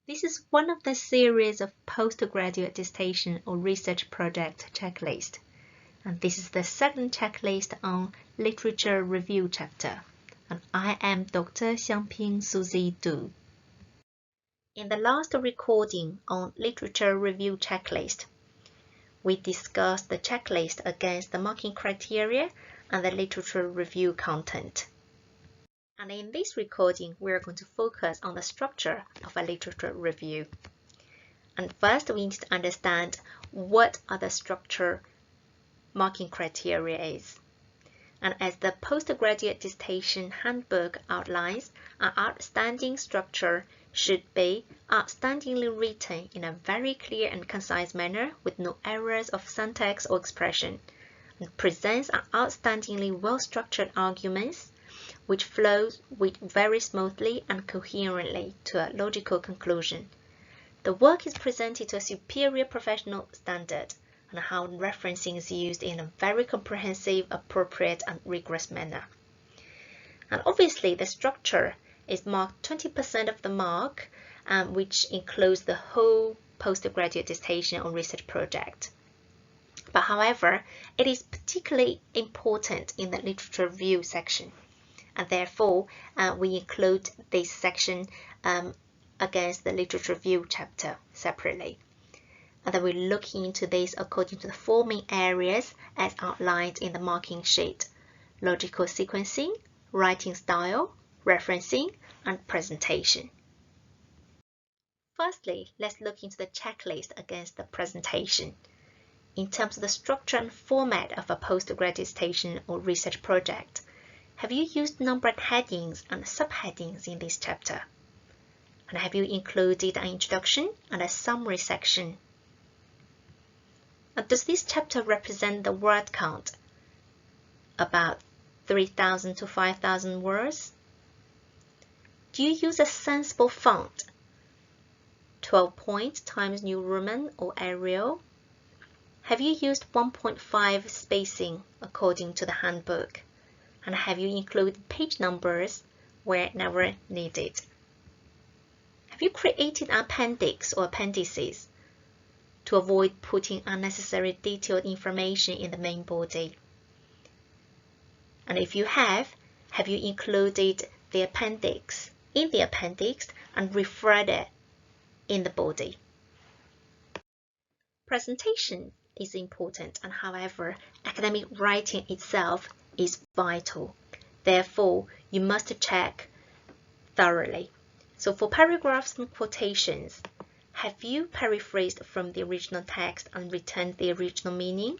This is one of the series of postgraduate dissertation or research project checklist. And this is the second checklist on literature review chapter. And I am Dr. Xiangping Suzy Du. In the last recording on literature review checklist, we discussed the checklist against the marking criteria and the literature review content. And in this recording, we are going to focus on the structure of a literature review. And first, we need to understand what are the structure marking criteria is. And as the postgraduate dissertation handbook outlines, an outstanding structure should be outstandingly written in a very clear and concise manner with no errors of syntax or expression, and presents an outstandingly well-structured arguments which flows very smoothly and coherently to a logical conclusion. The work is presented to a superior professional standard, and how referencing is used in a very comprehensive, appropriate, and rigorous manner. And obviously, the structure is marked 20% of the mark, which includes the whole postgraduate dissertation or research project. But however, it is particularly important in the literature review section. And therefore, we include this section against the literature review chapter separately. And then we look into this according to the four main areas as outlined in the marking sheet: logical sequencing, writing style, referencing, and presentation. Firstly, let's look into the checklist against the presentation. In terms of the structure and format of a postgraduate dissertation or research project, have you used numbered headings and subheadings in this chapter? And have you included an introduction and a summary section? And does this chapter represent the word count? About 3,000 to 5,000 words? Do you use a sensible font? 12 point Times New Roman or Arial? Have you used 1.5 spacing according to the handbook? And have you included page numbers wherever needed? Have you created an appendix or appendices to avoid putting unnecessary detailed information in the main body? And if you have you included the appendix in the appendix and referred it in the body? Presentation is important, and however, academic writing itself is vital. Therefore, you must check thoroughly. So for paragraphs and quotations, have you paraphrased from the original text and returned the original meaning?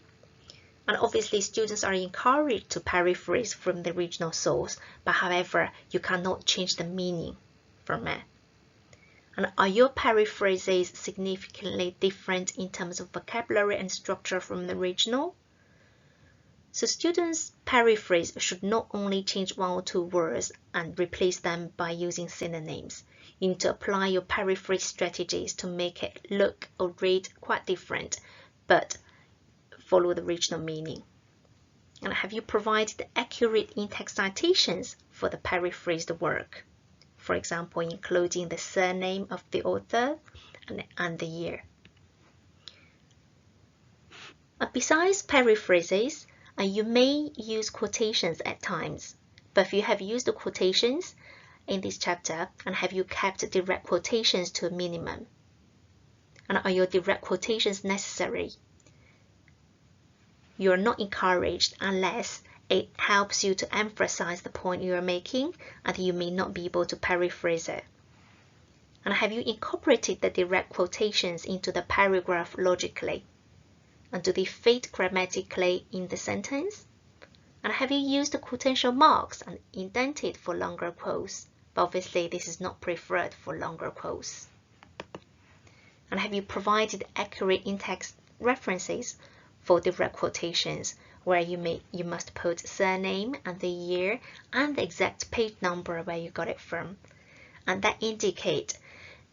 And obviously, students are encouraged to paraphrase from the original source, but however, you cannot change the meaning from it. And are your paraphrases significantly different in terms of vocabulary and structure from the original? So students' paraphrase should not only change one or two words and replace them by using synonyms. You need to apply your paraphrase strategies to make it look or read quite different, but follow the original meaning. And have you provided accurate in-text citations for the paraphrased work? For example, including the surname of the author and the year. Besides paraphrases, you may use quotations at times, but if you have used the quotations in this chapter, and have you kept direct quotations to a minimum? And are your direct quotations necessary? You are not encouraged unless it helps you to emphasize the point you are making, and you may not be able to paraphrase it. And have you incorporated the direct quotations into the paragraph logically? And do they fit grammatically in the sentence? And have you used the quotation marks and indented for longer quotes? But obviously, this is not preferred for longer quotes. And have you provided accurate in-text references for direct quotations, where you must put surname and the year and the exact page number where you got it from? And that indicate,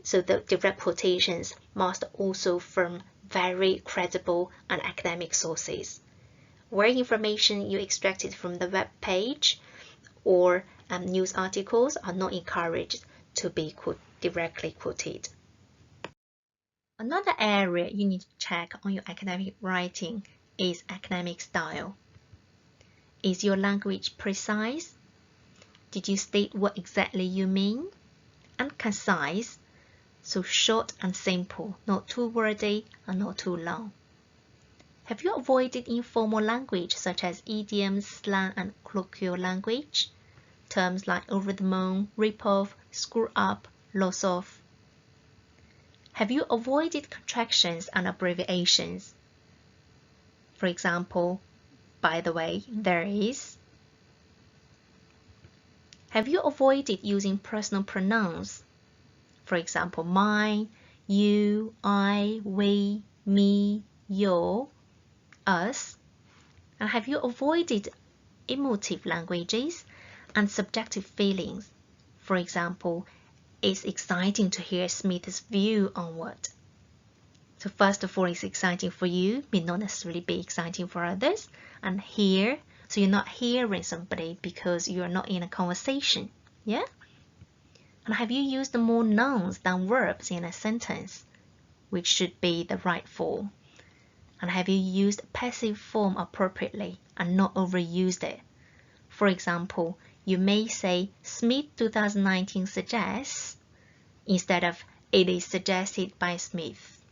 so the direct quotations must also from very credible and academic sources. Where information you extracted from the web page or news articles are not encouraged to be directly quoted. Another area you need to check on your academic writing is academic style. Is your language precise? Did you state what exactly you mean? And concise, so short and simple, not too wordy and not too long. Have you avoided informal language such as idioms, slang, and colloquial language? Terms like over the moon, rip off, screw up, lots of. Have you avoided contractions and abbreviations? For example, by the way, there is. Have you avoided using personal pronouns? For example, mine, you, I, we, me, your, us. And have you avoided emotive languages and subjective feelings? For example, it's exciting to hear Smith's view on what. So first of all, it's exciting for you, may not necessarily be exciting for others. And hear, so you're not hearing somebody because you're not in a conversation. Yeah? And have you used more nouns than verbs in a sentence, which should be the right form? And have you used passive form appropriately and not overused it? For example, you may say Smith 2019 suggests instead of it is suggested by Smith.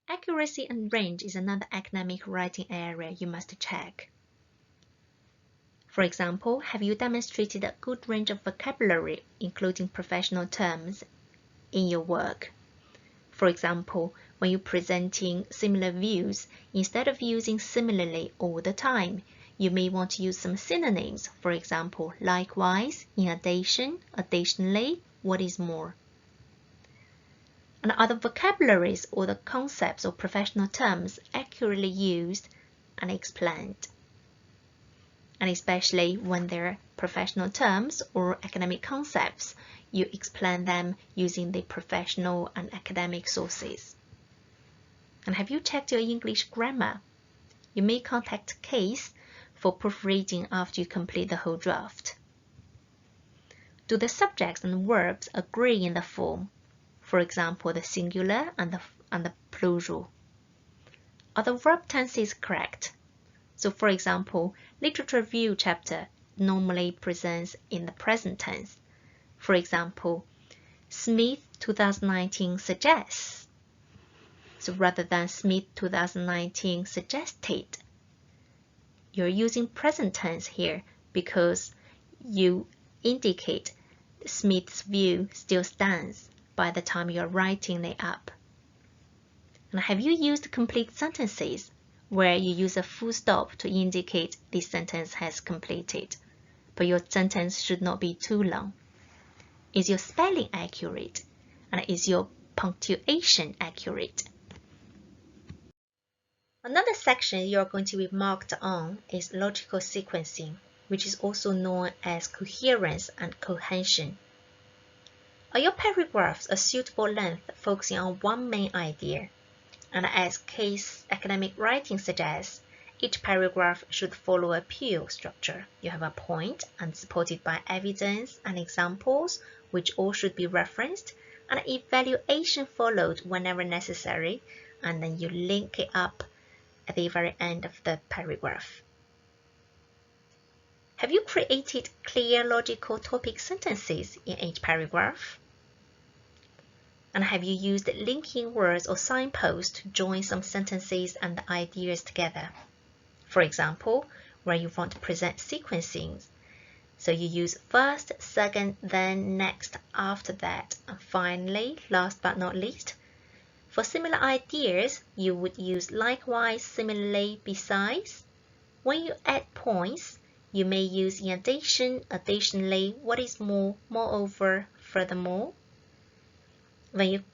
Accuracy and range is another academic writing area you must check. For example, have you demonstrated a good range of vocabulary, including professional terms, in your work? For example, when you're presenting similar views, instead of using similarly all the time, you may want to use some synonyms. For example, likewise, in addition, additionally, what is more. And other vocabularies or the concepts or professional terms accurately used and explained. And especially when they're professional terms or academic concepts, you explain them using the professional and academic sources. And have you checked your English grammar? You may contact Case for proofreading after you complete the whole draft. Do the subjects and verbs agree in the form? For example, the singular and the plural. Are the verb tenses correct? So for example, literature review chapter normally presents in the present tense. For example, Smith 2019 suggests. So rather than Smith 2019 suggested, you're using present tense here because you indicate Smith's view still stands by the time you're writing it up. And have you used complete sentences where you use a full stop to indicate this sentence has completed, but your sentence should not be too long? Is your spelling accurate? And is your punctuation accurate? Another section you're going to be marked on is logical sequencing, which is also known as coherence and cohesion. Are your paragraphs a suitable length focusing on one main idea? And as Case academic writing suggests, each paragraph should follow a PEAL structure. You have a point and supported by evidence and examples, which all should be referenced, and evaluation followed whenever necessary, and then you link it up at the very end of the paragraph. Have you created clear logical topic sentences in each paragraph? And have you used linking words or signposts to join some sentences and the ideas together? For example, where you want to present sequencing, so you use first, second, then, next, after that, and finally, last but not least. For similar ideas, you would use likewise, similarly, besides. When you add points, you may use in addition, additionally, what is more, moreover, furthermore. When you're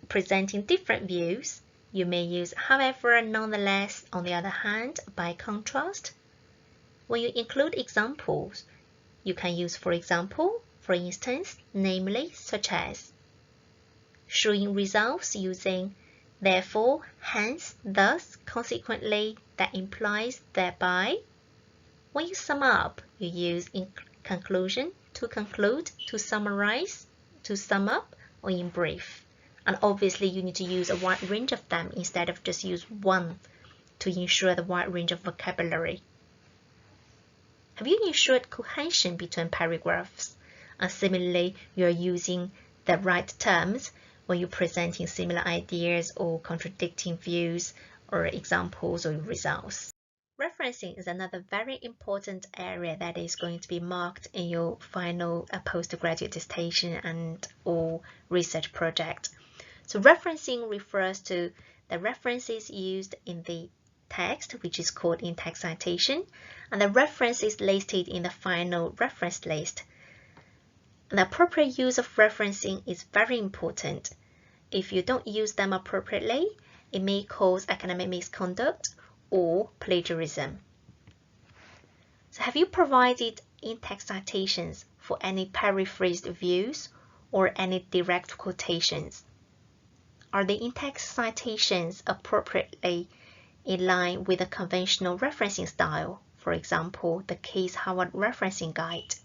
presenting different views, you may use however, nonetheless, on the other hand, by contrast. When you include examples, you can use for example, for instance, namely, such as showing results using therefore, hence, thus, consequently, that implies, thereby. When you sum up, you use in conclusion, to conclude, to summarize, to sum up, or in brief. And obviously you need to use a wide range of them instead of just use one to ensure the wide range of vocabulary. Have you ensured cohesion between paragraphs? And similarly, you are using the right terms when you're presenting similar ideas or contradicting views or examples or results. Referencing is another very important area that is going to be marked in your final postgraduate dissertation and or research project. So referencing refers to the references used in the text, which is called in-text citation, and the references listed in the final reference list. And the appropriate use of referencing is very important. If you don't use them appropriately, it may cause academic misconduct or plagiarism. So have you provided in-text citations for any paraphrased views or any direct quotations? Are the in-text citations appropriately in line with the conventional referencing style, for example, the Case Howard Referencing Guide?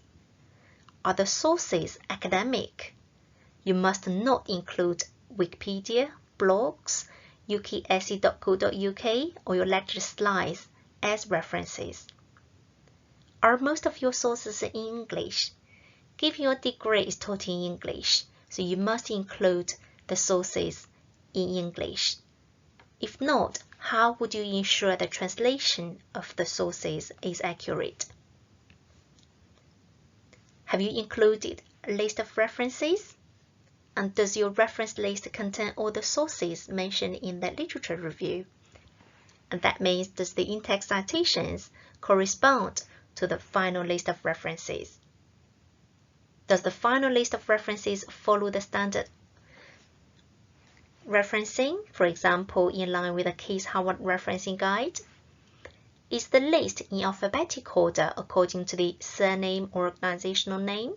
Are the sources academic? You must not include Wikipedia, blogs, ukse.co.uk or your lecture slides as references. Are most of your sources in English? Given your degree is taught in English, so you must include the sources in English. If not, how would you ensure the translation of the sources is accurate? Have you included a list of references? And does your reference list contain all the sources mentioned in the literature review? And that means, does the in-text citations correspond to the final list of references? Does the final list of references follow the standard referencing, for example, in line with the Case Howard Referencing Guide? Is the list in alphabetic order according to the surname or organizational name,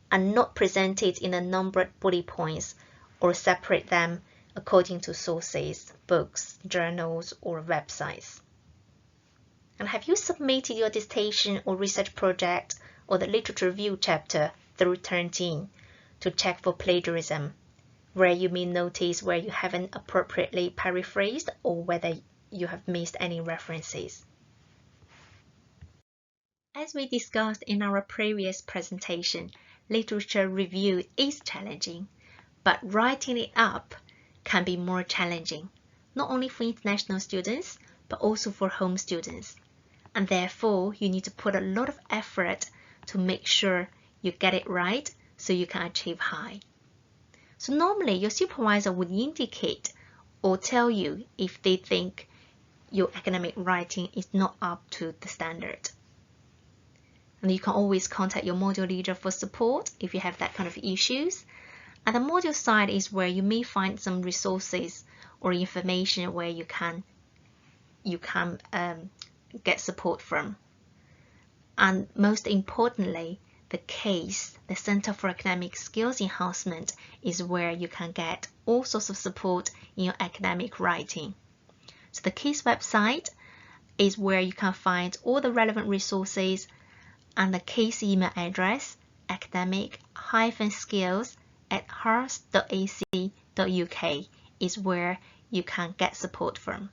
and not presented in a numbered bullet points, or separate them according to sources, books, journals, or websites? And have you submitted your dissertation or research project or the literature review chapter through Turnitin to check for plagiarism, where you may notice where you haven't appropriately paraphrased or whether you have missed any references? As we discussed in our previous presentation, literature review is challenging, but writing it up can be more challenging, not only for international students, but also for home students. And therefore, you need to put a lot of effort to make sure you get it right so you can achieve high. So normally, your supervisor would indicate or tell you if they think your academic writing is not up to the standard. And you can always contact your module leader for support if you have that kind of issues. And the module side is where you may find some resources or information where you can get support from. And most importantly, the CASE, the Center for Academic Skills Enhancement, is where you can get all sorts of support in your academic writing. So the CASE website is where you can find all the relevant resources, and the CASE email address, academic-skills@harts.ac.uk, is where you can get support from.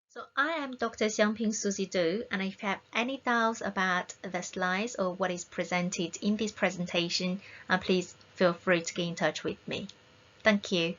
So I am Dr. Xiangping Susie Du, and if you have any doubts about the slides or what is presented in this presentation, please feel free to get in touch with me. Thank you.